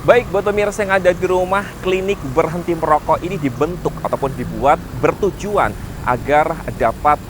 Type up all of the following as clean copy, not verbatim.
Baik, buat pemirsa yang ada di rumah, klinik berhenti merokok ini dibentuk ataupun dibuat bertujuan agar dapat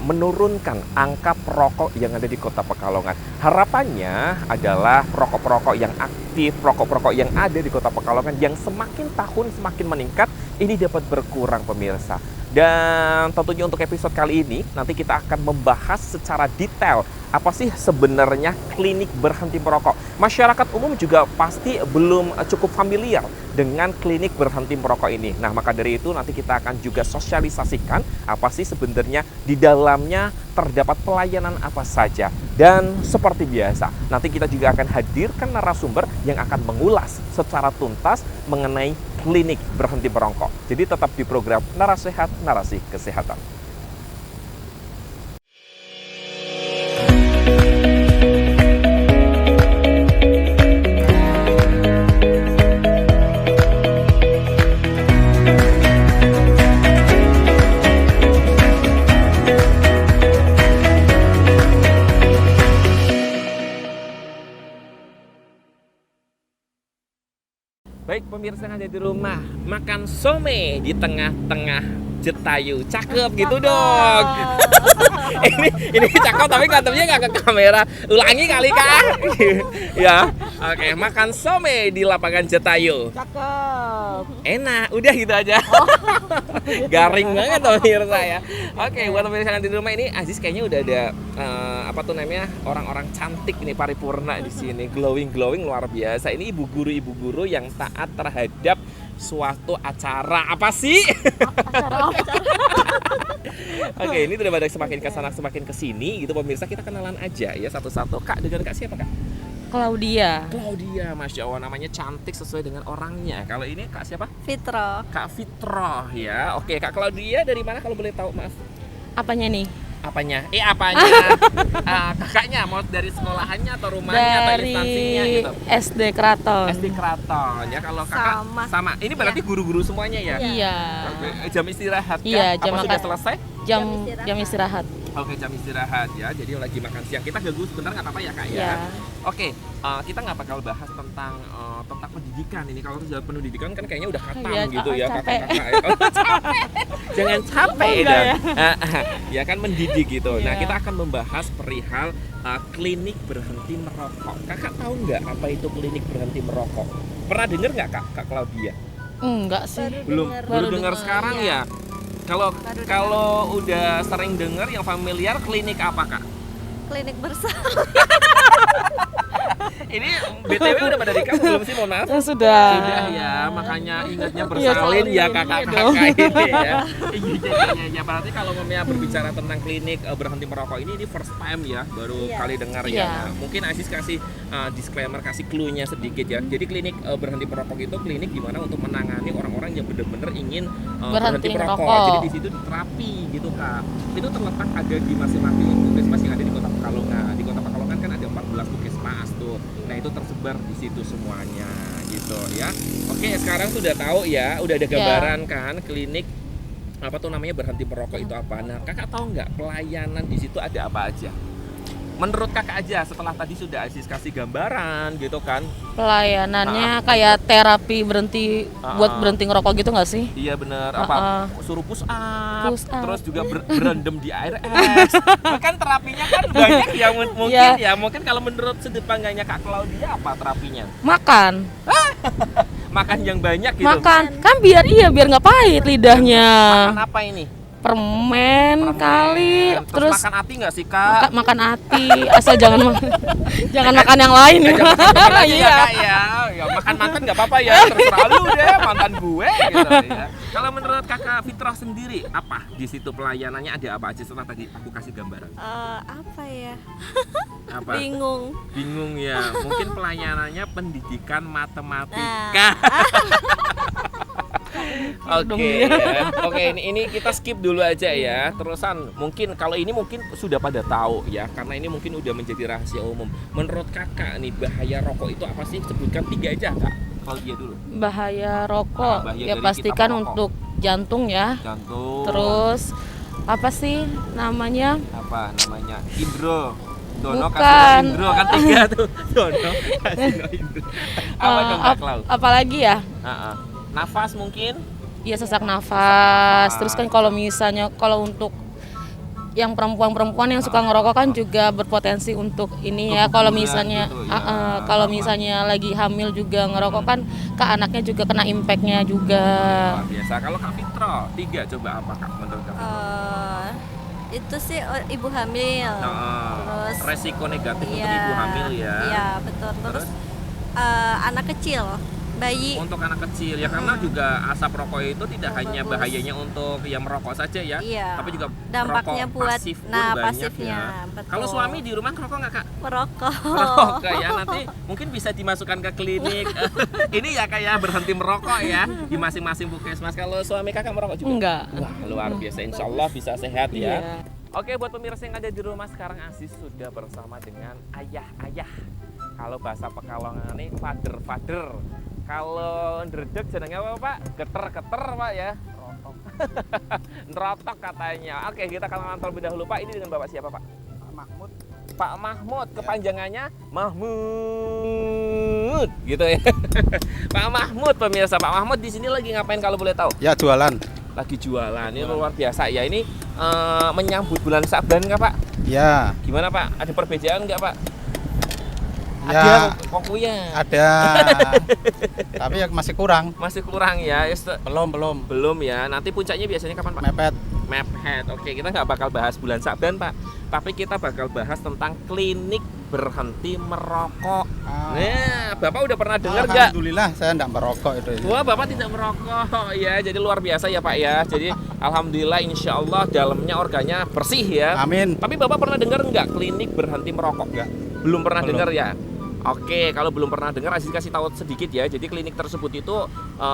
menurunkan angka perokok yang ada di Kota Pekalongan. Harapannya adalah perokok-perokok yang aktif, perokok-perokok yang ada di Kota Pekalongan yang semakin tahun semakin meningkat, ini dapat berkurang pemirsa. Dan tentunya untuk episode kali ini, nanti kita akan membahas secara detail apa sih sebenarnya klinik berhenti merokok. Masyarakat umum juga pasti belum cukup familiar dengan klinik berhenti merokok ini. Nah, maka dari itu nanti kita akan juga sosialisasikan apa sih sebenarnya di dalamnya terdapat pelayanan apa saja. Dan seperti biasa, nanti kita juga akan hadirkan narasumber yang akan mengulas secara tuntas mengenai klinik berhenti merokok. Jadi tetap di program Narasehat, Narasi Kesehatan. Baik pemirsa yang ada di rumah, makan some di tengah-tengah Jetayu, cakep gitu dong. ini cakep tapi ngadepnya nggak ke kamera. Ulangi kali kak. Ya, oke, makan some di lapangan Jetayu. Cakep. Enak, udah gitu aja. Garing banget pemirsa ya. Oke, buat pemirsa yang ada di rumah ini, Aziz kayaknya udah ada apa tuh namanya orang-orang cantik nih paripurna di sini, glowing luar biasa. Ini ibu guru yang taat terhadap suatu acara apa sih? Acara apa? Oke, ini udah pada semakin kesana semakin kesini gitu pemirsa, kita kenalan aja ya satu-satu. Kak, dengan kak siapa kak? Claudia. Claudia, masya Allah namanya cantik sesuai dengan orangnya. Kalau ini kak siapa? Fitro. Kak Fitro ya. Oke, kak Claudia dari mana kalau boleh tahu maaf? Apanya nih? Apanya? Apanya? Kakaknya mau dari sekolahannya atau rumahnya atau Dari instansinya gitu? SD Kraton. SD Kraton ya. Kalau kakak sama. Ini berarti guru-guru semuanya ya? Iya. Oke, jam istirahat kan? Iya, jam apa sudah makan. selesai? Jam istirahat. Oke, jam istirahat ya. Jadi lagi makan siang. Kita ganggu sebentar nggak apa-apa ya kak ya? Iya. Oke, kita nggak bakal bahas tentang pendidikan ini. Kalau sudah pendidikan kan kayaknya udah khatam Iya, gitu ya capek. kakak-kakak. Oh, capek. Jangan capek Oh, enggak dong. Ya kan mendidik gitu. Nah, Iya. kita akan membahas perihal klinik berhenti merokok. Kakak tahu nggak apa itu klinik berhenti merokok? Pernah dengar nggak kak Claudia? Enggak sih. Belum Baru dengar dengar, sekarang ya. Kalau udah sering dengar yang familiar klinik apa kak? Klinik bersama. Ini BTW udah pada nikah belum sih, mohon maaf? Sudah. Sudah ya, makanya ingatnya Iya, bersalin ya salin. kakak-kakak Iya ini ya. Iya, berarti kalau memang berbicara tentang klinik berhenti merokok ini first time ya, baru Iya. kali dengar Iya. ya. Nah, mungkin Aziz kasih disclaimer, kasih clue-nya sedikit ya. Jadi klinik berhenti merokok itu klinik di mana untuk menangani orang-orang yang benar-benar ingin berhenti Berhenti merokok. merokok. Jadi di situ terapi gitu kak. Itu terletak ada di masing-masing puskesmas yang ada di Kota Pekalongan. Di Kota Pekalongan kan ada 14 puskesmas tuh. Nah, itu tersebar di situ semuanya gitu ya. Oke, sekarang sudah tahu ya, udah ada gambaran kan klinik apa tuh namanya berhenti merokok itu apa. Nah, kakak tahu nggak pelayanan di situ ada apa aja? Menurut kakak aja setelah tadi sudah Aziz kasih gambaran gitu kan. Pelayanannya kayak terapi berhenti buat berhenti ngerokok gitu nggak sih? Iya bener, apa suruh push up, Push up. terus juga berendam di air es. Kan terapinya kan banyak ya mungkin Iya. ya. Mungkin kalau menurut sudut pandangnya Kak Claudia apa terapinya? Makan. Makan yang banyak gitu. Makan. Kan biar nggak pahit lidahnya. Makan apa ini? Permen kali. Terus makan ati nggak sih Kak? Makan hati. Asal jangan jangan makan yang lain. Jangan makan aja ya Iya. Kak ya. Ya makan mantan nggak apa-apa ya, terserah lu deh mantan gue gitu ya. Kalau menurut Kakak Fitrah sendiri apa di situ pelayanannya ada apa aja setelah tadi aku kasih gambaran? Apa ya? Apa? Bingung ya. Mungkin pelayanannya pendidikan matematika. Oke, ya. Oke, ini kita skip dulu aja ya. Terusan mungkin kalau ini mungkin sudah pada tahu ya, karena ini mungkin udah menjadi rahasia umum. Menurut kakak nih bahaya rokok itu apa sih? Sebutkan 3 aja kak. Kalau dia dulu. Bahaya rokok. Bahaya Ya dari pastikan kita merokok. untuk jantung ya. Jantung. Terus apa sih namanya? apa namanya? Hidro. Dono, Bukan. Kasino, Indro kan 3 tuh. Dono, Kasino, Indro. Apa dong Kak Klau? Apalagi ya? Heeh. Nafas mungkin? Iya, sesak nafas. Terus kan kalau misalnya kalau untuk yang perempuan-perempuan yang suka ngerokok kan juga berpotensi untuk ini ya. Kalau Keguguran misalnya gitu ya. kalau misalnya lagi hamil juga ngerokok kan ke anaknya juga kena impactnya juga. Luar biasa. Kalau Kak Fitro, 3 coba apa Kak menurut Kak Fitro? Itu sih ibu hamil. Nah, Terus resiko negatif untuk iya, ibu hamil ya. Iya, betul. Terus anak kecil, bayi. Untuk anak kecil ya, karena juga asap rokok itu tidak hanya Bagus. bahayanya untuk yang merokok saja ya, Iya. tapi juga Dampaknya rokok buat pasif pun banyak pasifnya, ya. betul. Kalau suami di rumah ngerokok nggak Kak? Merokok. Merokok ya, nanti mungkin bisa dimasukkan ke klinik. Ini ya Kak ya, berhenti merokok ya di masing-masing puskesmas. Kalau suami Kakak merokok juga? Enggak. Wah, luar biasa, insya Allah bisa sehat ya. Iya. Oke, buat pemirsa yang ada di rumah sekarang, Aziz sudah bersama dengan ayah-ayah. Kalau bahasa Pekalongan ini father. Kalau ndredeg jenenge apa Pak? Geter-geter Pak ya. Rotok. Nerotok katanya. Oke, kita akan nonton lebih dahulu Pak. Ini dengan Bapak siapa Pak? Pak Mahmud. Pak Mahmud, kepanjangannya Mahmud, gitu ya. Pak Mahmud, pemirsa. Pak Mahmud di sini lagi ngapain kalau boleh tahu? Ya jualan. Lagi jualan. Ini luar biasa ya. Ini menyambut bulan Saban nggak Pak? Ya. Gimana Pak? Ada perbedaan nggak Pak? Ya. Ada kokunya. Ada. Tapi ya masih kurang. Masih kurang ya. Belum. Belum ya. Nanti puncaknya biasanya kapan Pak? Mepet. Mepet. Oke, kita nggak bakal bahas bulan Saban Pak. Tapi kita bakal bahas tentang klinik berhenti merokok. Nah, Bapak udah pernah dengar nggak? Alhamdulillah saya enggak merokok itu. Wah, Bapak tidak merokok ya. Jadi luar biasa ya Pak ya. Jadi alhamdulillah insya Allah dalamnya organnya bersih ya. Amin. Tapi Bapak pernah dengar nggak klinik berhenti merokok? Enggak. Belum pernah Belum. dengar ya? Oke, kalau belum pernah dengar, Aziz kasih tahu sedikit ya. Jadi klinik tersebut itu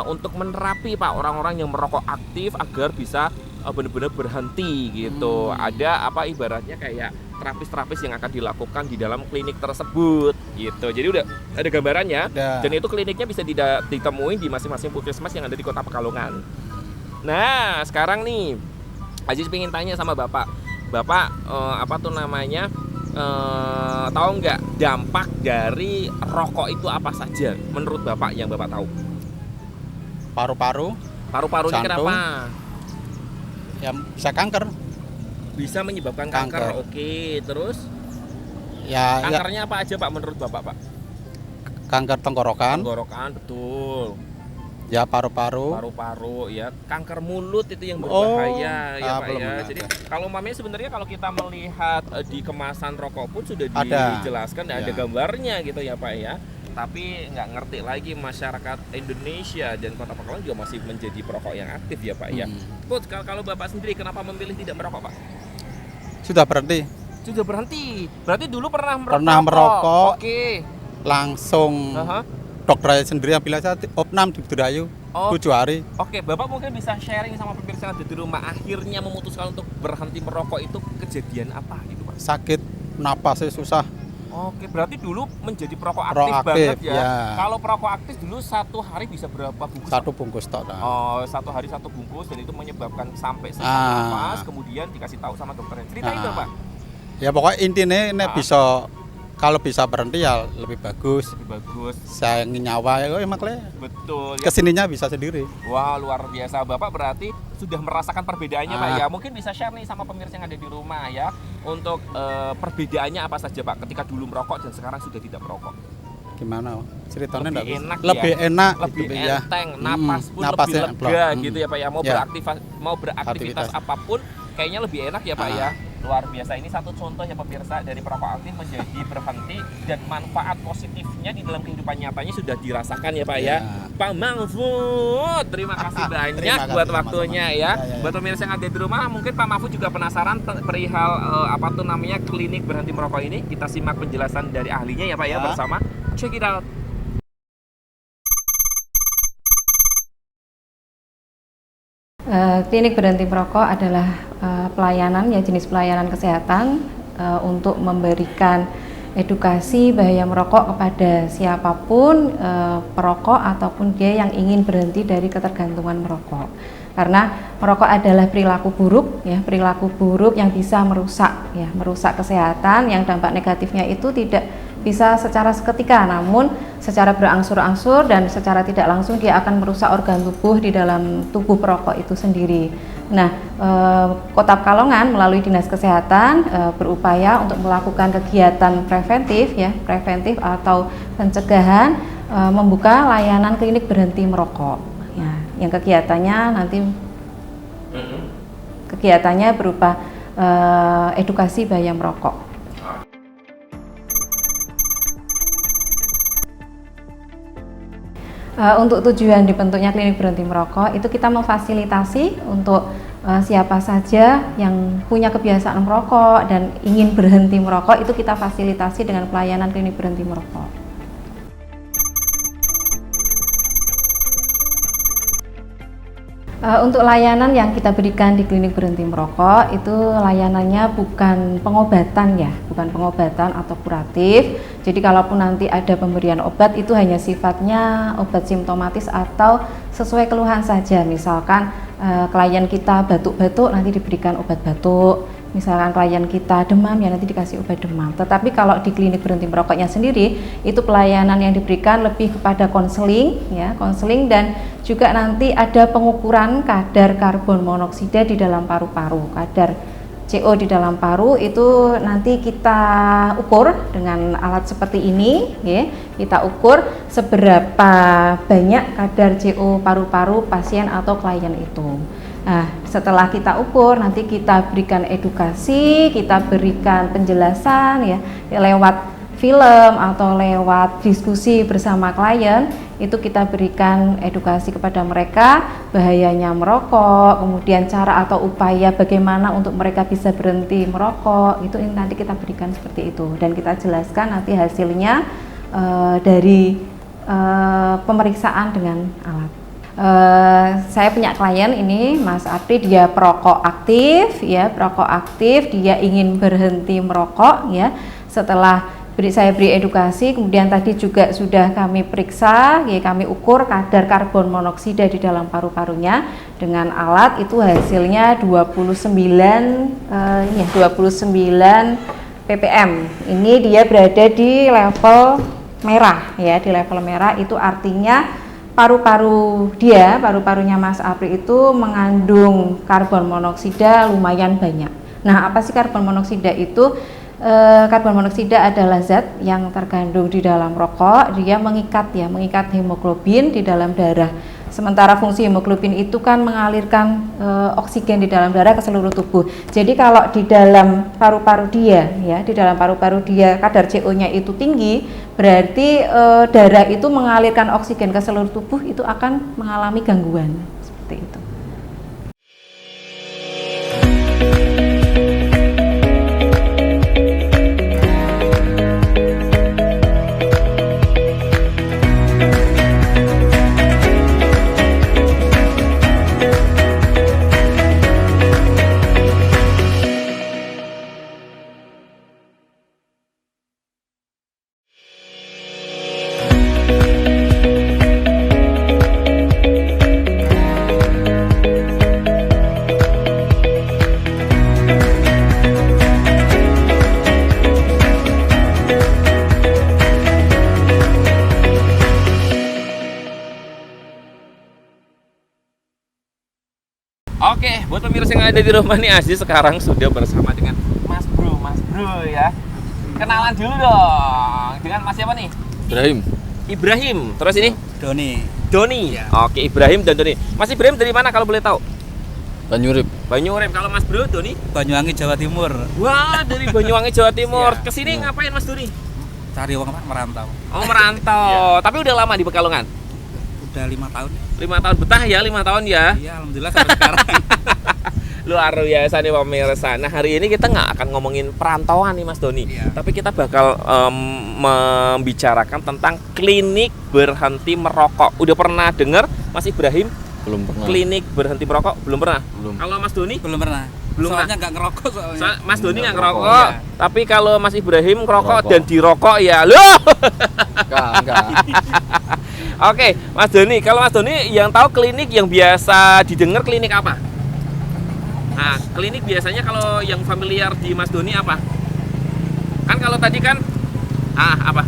untuk menerapi Pak orang-orang yang merokok aktif agar bisa benar-benar berhenti gitu. Ada apa ibaratnya kayak terapis-terapis yang akan dilakukan di dalam klinik tersebut gitu. Jadi udah ada gambarannya. Ada. Dan itu kliniknya bisa ditemui di masing-masing puskesmas yang ada di Kota Pekalongan. Nah, sekarang nih Aziz pengen tanya sama Bapak. Bapak apa tuh namanya? Tahu nggak dampak dari rokok itu apa saja menurut Bapak yang Bapak tahu? Paru-paru Paru-parunya Jantung. kenapa? ya bisa kanker. Bisa menyebabkan kanker. Kanker. Oke, terus Ya, kankernya apa aja Pak menurut Bapak Pak? kanker tenggorokan, Tenggorokan, betul. ya paru-paru. Paru-paru ya, kanker mulut itu yang Oh, berbahaya ya Pak belum ya. ada. Jadi kalau mamanya sebenarnya kalau kita melihat di kemasan rokok pun sudah Ada. dijelaskan dan ada Ya. gambarnya gitu ya Pak ya. Tapi nggak ngerti lagi masyarakat Indonesia dan Kota Pekalongan juga masih menjadi perokok yang aktif ya Pak ya. Coach, kalau Bapak sendiri kenapa memilih tidak merokok Pak? Sudah berhenti. Sudah berhenti. Berarti dulu pernah merokok. Pernah merokok. Oke. Langsung Aha. dokter saya sendiri yang bilang saya opnam di Budayu Oh. 7 hari. Oke, Bapak mungkin bisa sharing sama pemirsa yang ada di rumah. Akhirnya memutuskan untuk berhenti merokok itu kejadian apa gitu Pak? Sakit napasnya susah. Oke, berarti dulu menjadi perokok aktif Proaktif, banget ya. ya. Kalau perokok aktif dulu satu hari bisa berapa bungkus? 1 bungkus tok. Nah. Oh, satu hari 1 bungkus dan itu menyebabkan sampai sesak Ah. nafas. Kemudian dikasih tahu sama dokternya. Ceritain dong Pak. Ya pokoknya intinya nek Ah. bisa kalau bisa berhenti ya lebih bagus. Lebih bagus. Sayangi nyawa ya makanya Betul. Ya. kesininya bisa sendiri. Wah, luar biasa. Bapak berarti sudah merasakan perbedaannya Pak Ah. ya. Mungkin bisa share nih sama pemirsa yang ada di rumah ya. Untuk perbedaannya apa saja Pak ketika dulu merokok dan sekarang sudah tidak merokok? Gimana ceritanya Lebih enggak enak lebih ya? enak Lebih gitu ya. enteng, napas pun napasnya lebih plong. lega gitu ya Pak ya. Mau Ya. beraktivitas apapun kayaknya lebih enak ya Pak ya. Luar biasa, ini satu contoh ya pemirsa dari perokok aktif menjadi berhenti dan manfaat positifnya di dalam kehidupan nyatanya sudah dirasakan ya Pak ya. Ya. Pak Mahfud, terima kasih banyak Terima kasih, buat sama-sama. waktunya ya. Ya, ya. Buat pemirsa yang ada di rumah, mungkin Pak Mahfud juga penasaran perihal apa tuh namanya klinik berhenti merokok ini. Kita simak penjelasan dari ahlinya ya Pak ya, Ya. bersama. Check it out. Klinik berhenti merokok adalah pelayanan ya jenis pelayanan kesehatan untuk memberikan edukasi bahaya merokok kepada siapapun perokok ataupun dia yang ingin berhenti dari ketergantungan merokok. Karena merokok adalah perilaku buruk ya, perilaku buruk yang bisa merusak kesehatan, yang dampak negatifnya itu tidak bisa secara seketika, namun secara berangsur-angsur dan secara tidak langsung dia akan merusak organ tubuh di dalam tubuh perokok itu sendiri. Nah, Kota Pekalongan melalui Dinas Kesehatan berupaya untuk melakukan kegiatan preventif atau pencegahan, membuka layanan klinik berhenti merokok. Ya, yang kegiatannya berupa edukasi bahaya merokok. Untuk tujuan dibentuknya klinik berhenti merokok itu kita memfasilitasi untuk siapa saja yang punya kebiasaan merokok dan ingin berhenti merokok, itu kita fasilitasi dengan pelayanan klinik berhenti merokok. Untuk layanan yang kita berikan di klinik berhenti merokok itu layanannya bukan pengobatan bukan pengobatan atau kuratif. Jadi kalaupun nanti ada pemberian obat itu hanya sifatnya obat simptomatis atau sesuai keluhan saja. Misalkan klien kita batuk-batuk nanti diberikan obat batuk. Misalkan klien kita demam ya nanti dikasih obat demam. Tetapi kalau di klinik berhenti merokoknya sendiri itu pelayanan yang diberikan lebih kepada konseling dan juga nanti ada pengukuran kadar karbon monoksida di dalam paru-paru. Kadar CO di dalam paru itu nanti kita ukur dengan alat seperti ini kita ukur seberapa banyak kadar CO paru-paru pasien atau klien itu. Nah, setelah kita ukur, nanti kita berikan edukasi, kita berikan penjelasan lewat film atau lewat diskusi bersama klien, itu kita berikan edukasi kepada mereka bahayanya merokok, kemudian cara atau upaya bagaimana untuk mereka bisa berhenti merokok, itu nanti kita berikan seperti itu dan kita jelaskan nanti hasilnya dari pemeriksaan dengan alat. Saya punya klien ini Mas Apri, dia perokok aktif dia ingin berhenti merokok setelah saya beri edukasi, kemudian tadi juga sudah kami periksa kami ukur kadar karbon monoksida di dalam paru-parunya dengan alat, itu hasilnya 29 ppm. Ini dia berada di level merah di level merah itu artinya paru-parunya Mas Apri itu mengandung karbon monoksida lumayan banyak. Nah, apa sih karbon monoksida itu? Karbon monoksida adalah zat yang terkandung di dalam rokok, dia mengikat hemoglobin di dalam darah. Sementara fungsi hemoglobin itu kan mengalirkan oksigen di dalam darah ke seluruh tubuh. Jadi kalau di dalam paru-paru dia kadar CO-nya itu tinggi, berarti darah itu mengalirkan oksigen ke seluruh tubuh itu akan mengalami gangguan seperti itu. Oke, buat pemirsa yang ada di rumah nih, Aziz sekarang sudah bersama dengan Mas Bro ya. Kenalan dulu dong. Dengan Mas siapa nih? Ibrahim. Terus ini? Doni. Ya. Oke, Ibrahim dan Doni. Mas Ibrahim dari mana kalau boleh tahu? Banyurip. Kalau Mas Bro, Doni? Banyuwangi, Jawa Timur. Wah, dari Banyuwangi, Jawa Timur. Ya. Kesini ngapain Mas Doni? Cari uang merantau. Oh, merantau. Tapi udah lama di Pekalongan? Udah 5 tahun. 5 tahun betah ya, 5 tahun ya? Iya, alhamdulillah sampai sekarang. Luar biasa nih pemirsa. Nah, hari ini kita nggak akan ngomongin perantauan nih Mas Doni, tapi kita bakal membicarakan tentang klinik berhenti merokok. Udah pernah dengar Mas Ibrahim? Belum pernah. Klinik berhenti merokok? Belum pernah? Belum. Kalau Mas Doni? Belum pernah. Belum, soalnya nggak ngerokok soalnya. Mas Doni nggak ngerokok, Iya. tapi kalau Mas Ibrahim ngerokok Ngerokok. dan dirokok ya, loh. Enggak. Oke, Mas Doni, kalau Mas Doni yang tahu klinik yang biasa didengar klinik apa? Nah, klinik biasanya kalau yang familiar di Mas Doni apa? Kan kalau tadi kan, apa?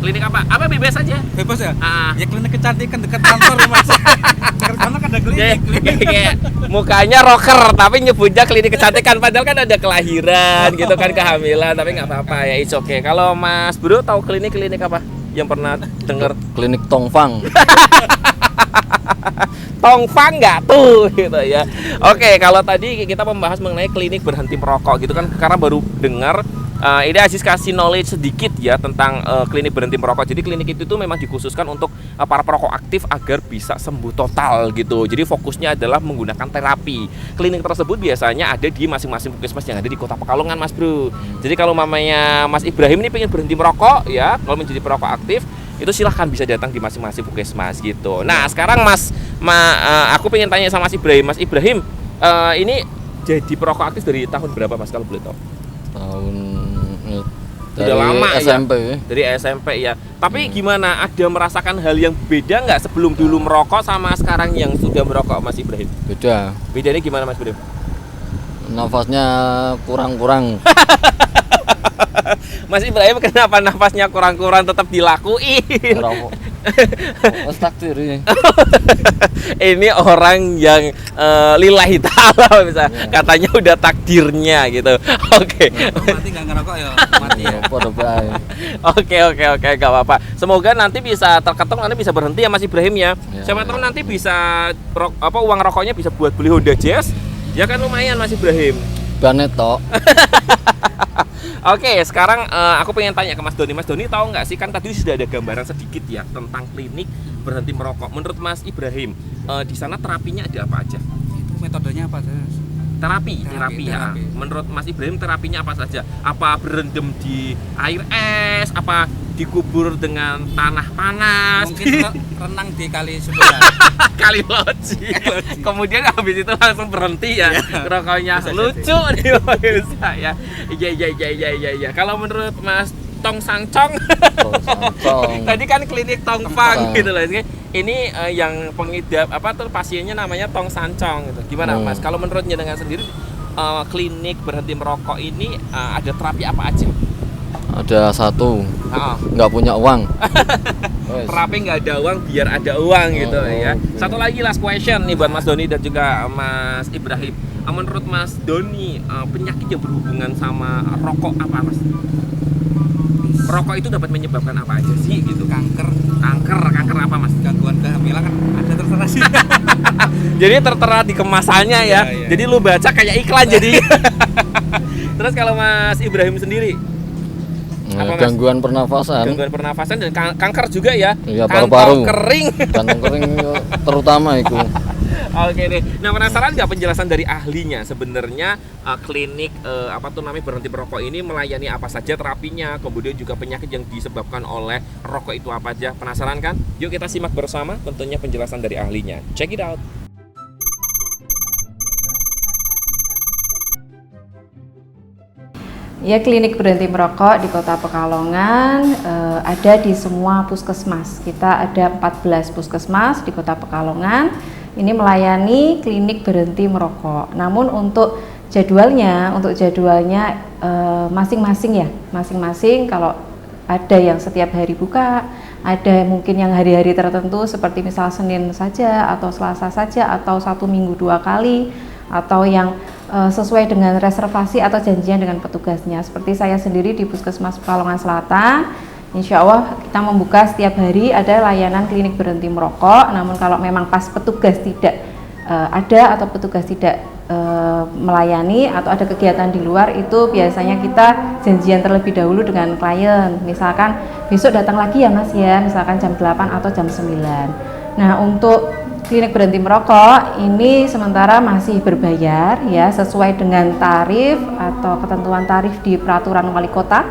Klinik apa? Apa bebas aja? Bebas ya? Ah. Ya klinik kecantikan dekat kantor Mas. Dekat kantor kan ada klinik. Kayak mukanya rocker tapi nyebutnya klinik kecantikan padahal kan ada kelahiran gitu kan, kehamilan, tapi nggak apa-apa ya, it's okay. Kalau Mas Bro tahu klinik apa yang pernah dengar? Klinik Tongfang. Tongfang nggak tuh gitu ya. Oke, kalau tadi kita membahas mengenai klinik berhenti merokok gitu kan, karena baru dengar. Ini Aziz kasih knowledge sedikit ya tentang klinik berhenti merokok. Jadi klinik itu tuh memang dikhususkan untuk para perokok aktif agar bisa sembuh total gitu. Jadi fokusnya adalah menggunakan terapi. Klinik tersebut biasanya ada di masing-masing puskesmas yang ada di Kota Pekalongan, Mas Bro. Jadi kalau mamanya Mas Ibrahim ini pengen berhenti merokok ya, kalau menjadi perokok aktif, itu silahkan bisa datang di masing-masing puskesmas gitu. Nah sekarang aku pengen tanya sama Mas Ibrahim. Mas Ibrahim, ini jadi perokok aktif dari tahun berapa Mas kalau boleh tahu? Tahun Udah lama SMP. ya? Dari SMP ya. Tapi gimana? Ada merasakan hal yang beda nggak sebelum dulu merokok sama sekarang yang sudah merokok, Mas Ibrahim? Beda. Bedanya gimana, Mas Ibrahim? Nafasnya kurang-kurang. Mas Ibrahim kenapa nafasnya kurang-kurang tetap dilakuin? Rokok. Oh, takdir ini. Ini orang yang lillahi ta'ala bisa katanya udah takdirnya gitu. Oke. Mati nggak ngerokok ya, mati ya. Pada bae. Oke, gak apa-apa. Semoga nanti bisa terketuk, nanti bisa berhenti ya Mas Ibrahim ya. Ya, Siapa ya. tahu nanti bisa uang rokoknya bisa buat beli Honda Jazz. Ya kan lumayan Mas Ibrahim. Baneto. Oke, sekarang aku pengen tanya ke Mas Doni. Mas Doni tahu nggak sih, kan tadi sudah ada gambaran sedikit ya tentang klinik berhenti merokok. Menurut Mas Ibrahim, di sana terapinya ada apa aja? Itu metodenya apa sih? Terapi ya. Terapi. Menurut Mas Ibrahim terapinya apa saja? Apa berendam di air es? Apa dikubur dengan tanah panas? Mungkin renang di kali sebelah. Kali loji. Kemudian habis itu langsung berhenti ya rokoknya. Lucu nih pemirsa ya. Iya. Kalau menurut Mas Tong Sangcong, Tongfang. tadi kan klinik Tongfang gitu loh. Ini yang pengidap pasiennya namanya Tong Sancong gitu. Gimana Mas? Kalau menurut jenengan sendiri klinik berhenti merokok ini ada terapi apa aja? Ada satu. Nggak punya uang. Wes. Terapi nggak ada uang biar ada uang gitu ya. Oke. Satu lagi last question nih buat Mas Doni dan juga Mas Ibrahim. Menurut Mas Doni, penyakit yang berhubungan sama rokok apa Mas? Rokok itu dapat menyebabkan apa aja sih gitu? Kanker Kanker apa Mas? gangguan kehamilan kan ada terserah sih. Jadi tertera di kemasannya ya. Iya. Jadi lu baca kayak iklan jadi. Terus kalau Mas Ibrahim sendiri, Apa, Mas? Gangguan pernafasan. gangguan pernafasan dan kanker juga ya? Iya, Kantong paru-paru. kering. Kantong kering terutama itu. Oke deh. Nah, penasaran nggak penjelasan dari ahlinya sebenarnya klinik berhenti merokok ini melayani apa saja terapinya, kemudian juga penyakit yang disebabkan oleh rokok itu apa aja. Penasaran kan? Yuk kita simak bersama tentunya penjelasan dari ahlinya. Check it out. Ya, klinik berhenti merokok di Kota Pekalongan ada di semua puskesmas. Kita ada 14 puskesmas di Kota Pekalongan. Ini melayani klinik berhenti merokok. Namun untuk jadwalnya masing-masing ya. Masing-masing kalau ada yang setiap hari buka, ada mungkin yang hari-hari tertentu seperti misal Senin saja atau Selasa saja atau 1 minggu 2 kali, atau yang sesuai dengan reservasi atau janjian dengan petugasnya. Seperti saya sendiri di Puskesmas Pekalongan Selatan, insya Allah kita membuka setiap hari ada layanan klinik berhenti merokok. Namun kalau memang pas petugas tidak ada atau petugas tidak melayani atau ada kegiatan di luar, itu biasanya kita janjian terlebih dahulu dengan klien. Misalkan besok datang lagi ya Mas ya, misalkan jam 8 atau jam 9. Nah, untuk klinik berhenti merokok ini sementara masih berbayar ya, sesuai dengan tarif atau ketentuan tarif di Peraturan Wali Kota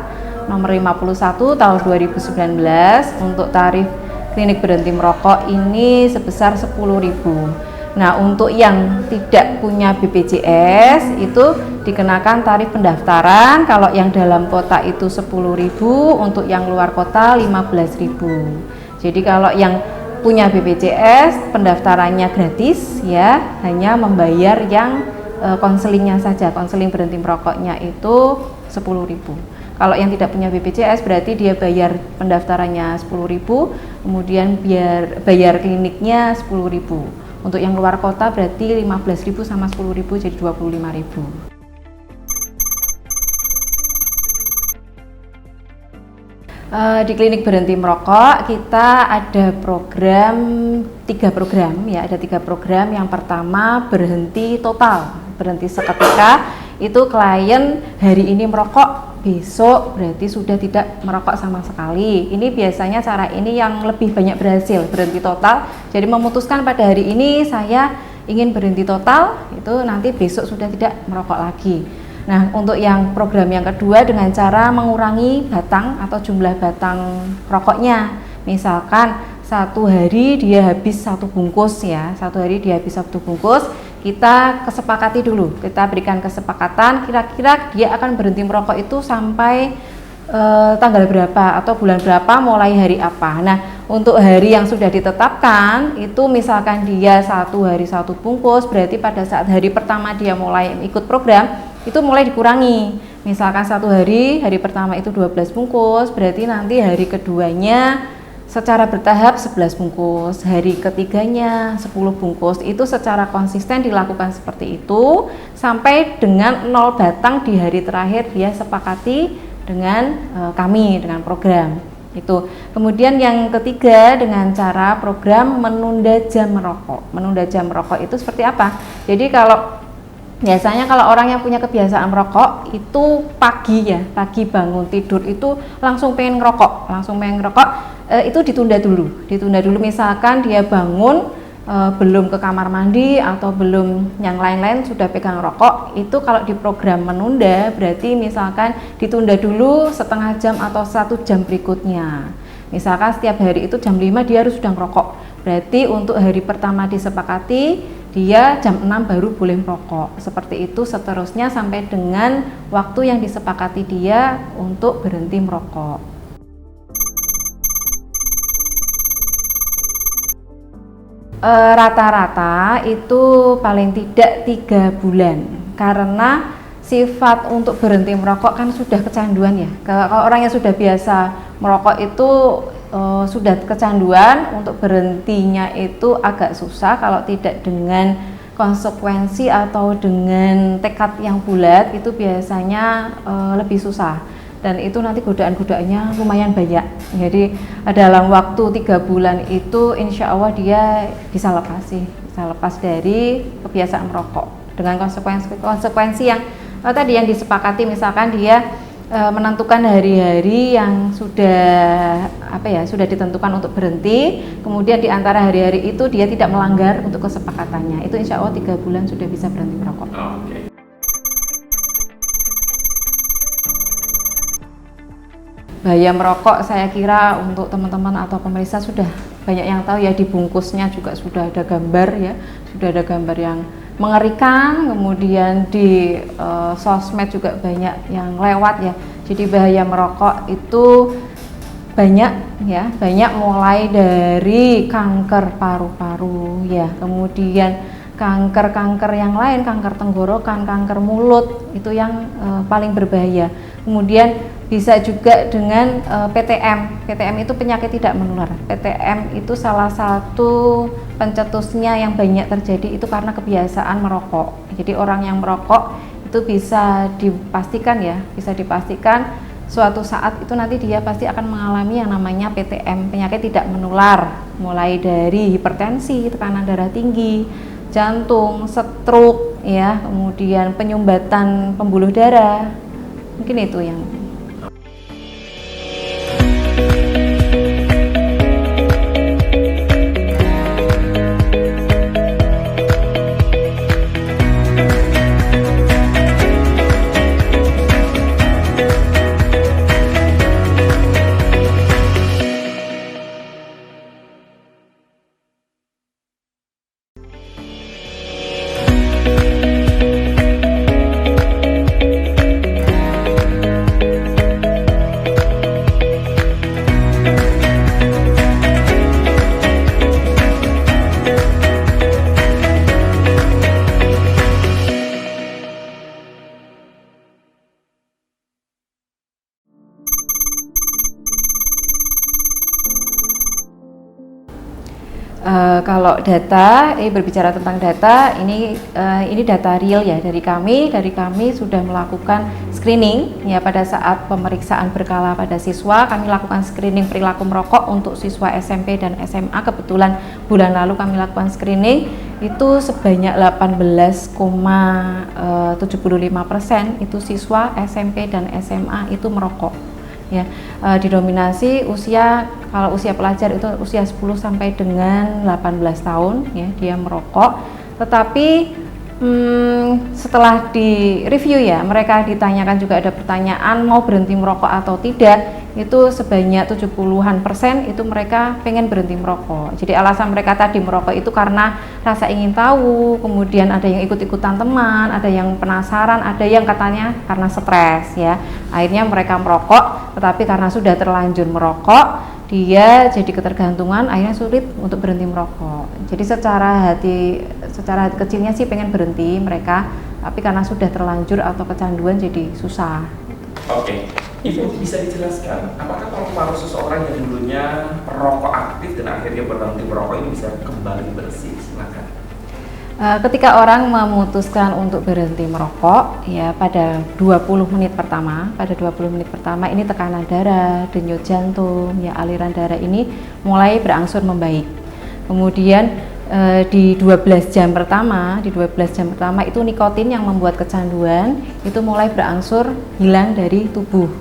Nomor 51 Tahun 2019. Untuk tarif klinik berhenti merokok ini sebesar 10.000. Nah, untuk yang tidak punya BPJS itu dikenakan tarif pendaftaran. Kalau yang dalam kota itu 10.000, untuk yang luar kota 15.000. Jadi kalau yang punya BPJS pendaftarannya gratis ya, hanya membayar yang konselingnya saja. Konseling berhenti merokoknya itu 10.000. Kalau yang tidak punya BPJS berarti dia bayar pendaftarannya 10.000, kemudian bayar kliniknya 10.000. Untuk yang luar kota berarti 15.000 sama 10.000 jadi 25.000. Di klinik berhenti merokok kita ada tiga program ya, ada 3 program. Yang pertama berhenti total, berhenti seketika. Itu klien hari ini merokok, besok berarti sudah tidak merokok sama sekali. Ini biasanya cara ini yang lebih banyak berhasil, berhenti total. Jadi memutuskan pada hari ini saya ingin berhenti total, itu nanti besok sudah tidak merokok lagi. Nah, untuk yang program yang kedua dengan cara mengurangi batang atau jumlah batang rokoknya. Misalkan satu hari dia habis 1 bungkus ya, satu hari dia habis 1 bungkus. Kita kesepakati dulu, kita berikan kesepakatan kira-kira dia akan berhenti merokok itu sampai tanggal berapa atau bulan berapa, mulai hari apa. Nah, untuk hari yang sudah ditetapkan itu misalkan dia 1 hari 1 bungkus, berarti pada saat hari pertama dia mulai ikut program itu mulai dikurangi. Misalkan 1 hari pertama itu 12 bungkus, berarti nanti hari keduanya secara bertahap 11 bungkus, hari ketiganya 10 bungkus. Itu secara konsisten dilakukan seperti itu sampai dengan 0 batang di hari terakhir dia sepakati dengan kami, dengan program itu. Kemudian yang ketiga dengan cara program menunda jam merokok. Menunda jam merokok itu seperti apa? Jadi biasanya kalau orang yang punya kebiasaan merokok itu pagi bangun tidur itu langsung pengen ngerokok, itu ditunda dulu misalkan dia bangun belum ke kamar mandi atau belum yang lain-lain sudah pegang rokok, itu kalau di program menunda berarti misalkan ditunda dulu setengah jam atau 1 jam berikutnya. Misalkan setiap hari itu jam 5 dia harus sudah ngerokok, berarti untuk hari pertama disepakati dia jam 6 baru boleh merokok. Seperti itu seterusnya sampai dengan waktu yang disepakati dia untuk berhenti merokok. Rata-rata itu paling tidak 3 bulan, karena sifat untuk berhenti merokok kan sudah kecanduan ya. Kalau orang yang sudah biasa merokok itu sudah kecanduan, untuk berhentinya itu agak susah kalau tidak dengan konsekuensi atau dengan tekad yang bulat, itu biasanya lebih susah. Dan itu nanti godaan-godaannya lumayan banyak. Jadi dalam waktu 3 bulan itu insya Allah dia bisa lepas dari kebiasaan merokok dengan konsekuensi yang tadi yang disepakati. Misalkan dia menentukan hari-hari yang sudah ditentukan untuk berhenti, kemudian di antara hari-hari itu dia tidak melanggar untuk kesepakatannya, itu insya Allah 3 bulan sudah bisa berhenti merokok. Oke. Bahaya merokok saya kira untuk teman-teman atau pemirsa sudah banyak yang tahu ya, di bungkusnya juga sudah ada gambar ya, sudah ada gambar yang mengerikan, kemudian di sosmed juga banyak yang lewat ya. Jadi bahaya merokok itu banyak mulai dari kanker paru-paru ya, kemudian kanker yang lain, kanker tenggorokan, kanker mulut, itu yang paling berbahaya. Kemudian bisa juga dengan PTM. PTM itu penyakit tidak menular. PTM itu salah satu pencetusnya yang banyak terjadi itu karena kebiasaan merokok. Jadi orang yang merokok itu bisa dipastikan suatu saat itu nanti dia pasti akan mengalami yang namanya PTM, penyakit tidak menular, mulai dari hipertensi, tekanan darah tinggi, jantung, stroke ya, kemudian penyumbatan pembuluh darah. Mungkin itu yang Kalau data, berbicara tentang data, ini data real ya dari kami. Dari kami sudah melakukan screening ya pada saat pemeriksaan berkala pada siswa. Kami lakukan screening perilaku merokok untuk siswa SMP dan SMA. Kebetulan bulan lalu kami lakukan screening itu sebanyak 18,75% itu siswa SMP dan SMA itu merokok. Ya, didominasi usia, kalau usia pelajar itu usia 10 sampai dengan 18 tahun ya dia merokok. Tetapi setelah di review ya, mereka ditanyakan juga ada pertanyaan mau berhenti merokok atau tidak, itu sebanyak 70-an% itu mereka pengen berhenti merokok. Jadi alasan mereka tadi merokok itu karena rasa ingin tahu, kemudian ada yang ikut-ikutan teman, ada yang penasaran, ada yang katanya karena stres ya. Akhirnya mereka merokok, tetapi karena sudah terlanjur merokok, dia jadi ketergantungan, akhirnya sulit untuk berhenti merokok. Jadi secara hati kecilnya sih pengen berhenti mereka, tapi karena sudah terlanjur atau kecanduan jadi susah. Oke, Ibu bisa dijelaskan apakah paru-paru seseorang yang dulunya perokok aktif dan akhirnya berhenti merokok ini bisa kembali bersih? Silakan. Ketika orang memutuskan untuk berhenti merokok ya pada 20 menit pertama ini tekanan darah, denyut jantung, ya aliran darah ini mulai berangsur membaik. Kemudian di 12 jam pertama itu nikotin yang membuat kecanduan itu mulai berangsur hilang dari tubuh.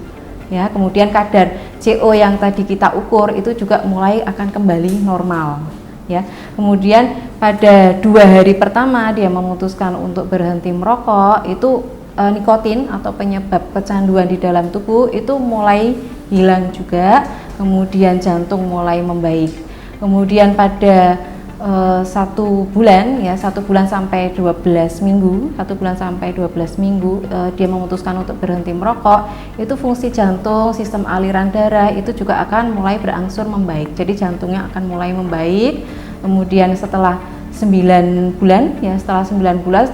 Ya, kemudian kadar CO yang tadi kita ukur itu juga mulai akan kembali normal. Ya, kemudian pada 2 hari pertama dia memutuskan untuk berhenti merokok, itu nikotin atau penyebab kecanduan di dalam tubuh itu mulai hilang juga, kemudian jantung mulai membaik. Kemudian pada 1 bulan sampai 12 minggu, dia memutuskan untuk berhenti merokok, itu fungsi jantung, sistem aliran darah itu juga akan mulai berangsur membaik. Jadi jantungnya akan mulai membaik. Kemudian setelah 9 bulan,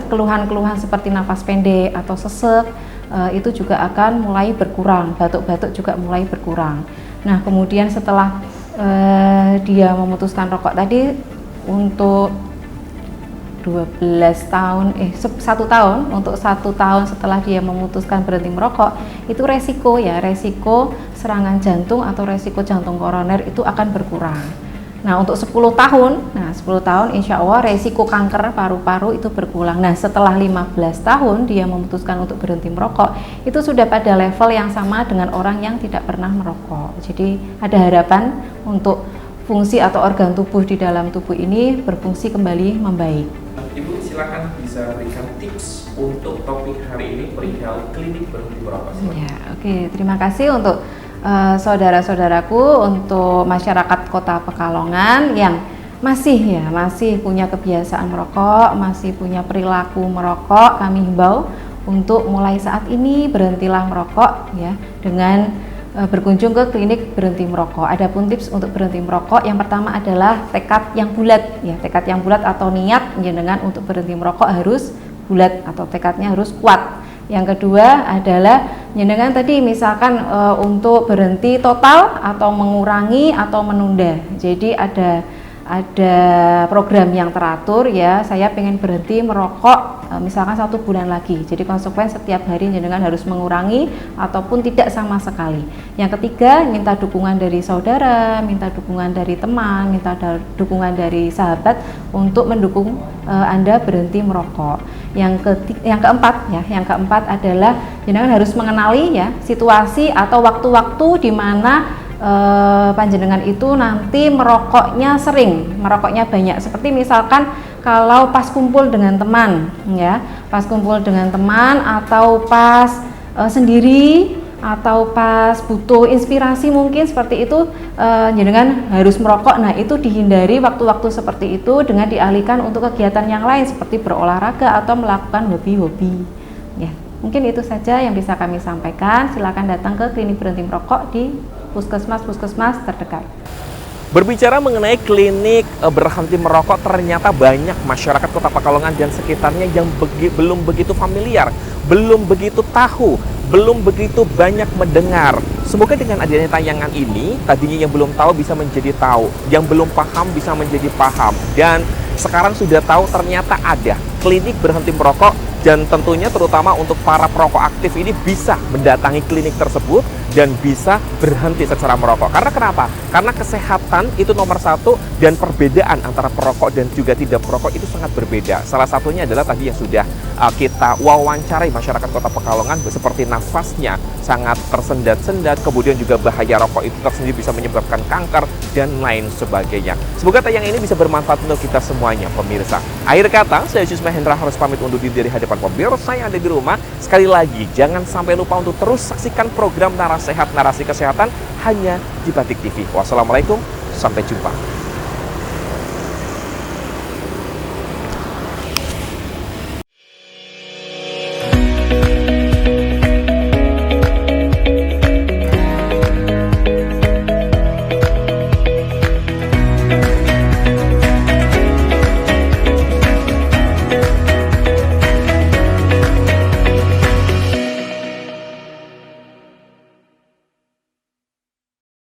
keluhan-keluhan seperti nafas pendek atau sesek itu juga akan mulai berkurang, batuk-batuk juga mulai berkurang. Nah, kemudian setelah dia memutuskan rokok tadi untuk 1 tahun setelah dia memutuskan berhenti merokok, itu resiko serangan jantung atau resiko jantung koroner itu akan berkurang. Nah, untuk 10 tahun insya Allah resiko kanker paru-paru itu berkurang. Nah, setelah 15 tahun dia memutuskan untuk berhenti merokok, itu sudah pada level yang sama dengan orang yang tidak pernah merokok. Jadi ada harapan untuk fungsi atau organ tubuh di dalam tubuh ini berfungsi kembali membaik. Ibu silakan bisa berikan tips untuk topik hari ini perihal klinik berhenti merokok. Ya, oke. Terima kasih untuk saudara-saudaraku, untuk masyarakat Kota Pekalongan yang masih punya kebiasaan merokok, masih punya perilaku merokok. Kami himbau untuk mulai saat ini berhentilah merokok ya dengan berkunjung ke klinik berhenti merokok. Adapun tips untuk berhenti merokok, yang pertama adalah tekad yang bulat ya, tekad yang bulat atau niat jenengan untuk berhenti merokok harus bulat atau tekadnya harus kuat. Yang kedua adalah jenengan tadi misalkan untuk berhenti total atau mengurangi atau menunda. Jadi ada program yang teratur ya, saya pengen berhenti merokok misalkan 1 bulan lagi. Jadi konsekuen setiap hari jenengan harus mengurangi ataupun tidak sama sekali. Yang ketiga, minta dukungan dari saudara, minta dukungan dari teman, minta dukungan dari sahabat untuk mendukung Anda berhenti merokok. Yang keempat adalah jenengan harus mengenali ya situasi atau waktu-waktu di mana panjenengan itu nanti merokoknya sering, merokoknya banyak. Seperti misalkan kalau pas kumpul dengan teman ya, pas kumpul dengan teman atau pas sendiri atau pas butuh inspirasi mungkin seperti itu, jenengan harus merokok. Nah, itu dihindari waktu-waktu seperti itu dengan dialihkan untuk kegiatan yang lain seperti berolahraga atau melakukan hobi-hobi ya. Mungkin itu saja yang bisa kami sampaikan. Silakan datang ke klinik berhenti merokok di puskesmas terdekat. Berbicara mengenai klinik berhenti merokok, ternyata banyak masyarakat Kota Pekalongan dan sekitarnya yang belum begitu familiar, belum begitu tahu belum begitu banyak mendengar. Semoga dengan adanya tayangan ini, tadinya yang belum tahu bisa menjadi tahu, yang belum paham bisa menjadi paham, dan sekarang sudah tahu ternyata ada klinik berhenti merokok, dan tentunya terutama untuk para perokok aktif ini bisa mendatangi klinik tersebut dan bisa berhenti secara merokok. Karena kenapa? Karena kesehatan itu nomor satu, dan perbedaan antara perokok dan juga tidak perokok itu sangat berbeda. Salah satunya adalah tadi yang sudah kita wawancarai masyarakat Kota Pekalongan, seperti nafasnya sangat tersendat-sendat, kemudian juga bahaya rokok itu tersendiri bisa menyebabkan kanker dan lain sebagainya. Semoga tayangan ini bisa bermanfaat untuk kita semuanya, pemirsa. Akhir kata, saya Yusuf Mahendra harus pamit undur diri dari hadapan pemirsa yang ada di rumah. Sekali lagi, jangan sampai lupa untuk terus saksikan program Narasi Sehat, Narasi Kesehatan hanya di Batik TV. Wassalamualaikum, sampai jumpa.